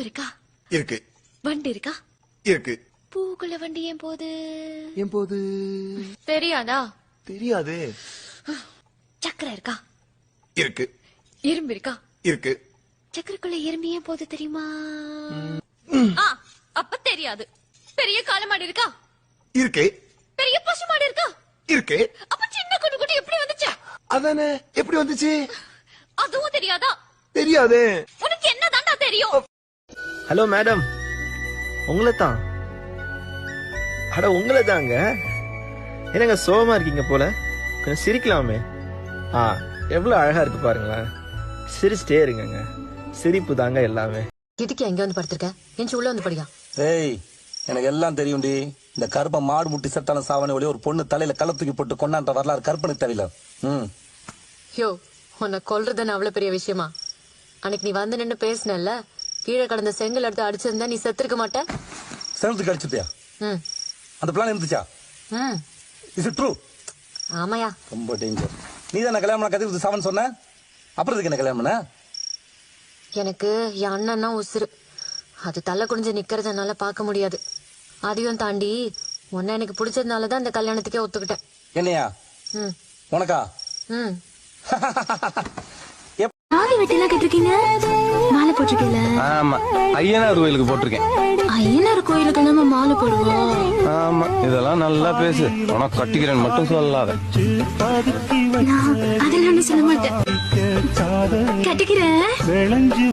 இருக்கா? இருக்கு. வண்டி இருக்கா? இருக்கு. பூக்குள்ள வண்டி ஏன் போது? ஏன் போது? தெரியாதா? தெரியாது. சக்கரை இருக்கா? இருக்கு. இரும்பு இருக்கா? இருக்கு. சக்கரைக்குள்ள இரும்பு ஏன் போது தெரியுமா? அப்ப தெரியாது. பெரிய காளமாடு இருக்கா? இருக்கு. பெரிய பசு மாடு இருக்கா? இருக்கு. அப்ப சின்ன குட்டி குட்டி எப்படி வந்துச்சு? அதானே எப்படி வந்துச்சு? அதுவும் தெரியாதா? தெரியாது. உனக்கு என்ன தாண்டா தெரியும்? ஹலோ மேடம், உங்களை தான். அட உங்களை தாங்க. என்னங்க சோகமா இருக்கீங்க போல, கொஞ்சம் சிரிக்கலாமே. எவ்வளவு அழகா இருக்கு பாருங்களேன். சிரிச்சிட்டே இருங்க, சிரிப்பு தாங்க எல்லாமே. கிட்டக்கு எங்க வந்து படுத்திருக்க? என் உள்ள வந்து படியா. ஏய், எனக்கு எல்லாம் தெரியும்டி. இந்த கருப்ப மாடு முட்டி செத்தான சாவணி ஒளி ஒரு பொண்ணு தலையில கள்ள தூக்கி போட்டு கொண்டான்ற வரலாறு கற்பனுக்கு தெரியல. யோ, உன்னை கொல்றதுன்னு அவ்வளவு பெரிய விஷயமா? அன்னைக்கு நீ வந்து நின்று பேசினல்ல, கீழே கடந்த செங்கல் எடுத்து அடிச்சிருந்தா நீ செத்துருக்க மாட்ட. செனத்துக்கு அடிச்சுட்டியா? அந்த பிளான் இருந்துச்சா? Is it true? ஆமாயா. ரொம்ப டேஞ்சர். நீ தான் கல்யாணம் பண்ண கத்தி சாவன் சொன்ன, அப்புறம் இதுக்கு என்ன கல்யாணம் பண்ண? எனக்கு என் அண்ணன்னா உசுறு. அது தலை குடிஞ்சு நிக்கிறதுனால பார்க்க முடியாது. அதையும் தாண்டி உன்ன எனக்கு பிடிச்சதுனாலதான் இந்த கல்யாணத்துக்கே ஒத்துக்கிட்டேன். என்னையா? உனக்கா? தாலி வெட்டிலாம் கட்டிருக்கீங்க, மாலை போட்டிருக்கீங்க. ஆமா, ஐயனார் கோயிலுக்கு போட்டிருக்கேன். ஐயனார் கோயிலுக்கு நம்ம மாலை போடுவோம். ஆமா, இதெல்லாம் நல்லா பேசு. உனக்கு கட்டிக்கிறேன் மட்டும் சொல்லாத. அதெல்லாம் சொல்ல மாட்டேன். கட்டிக்கிறேன்.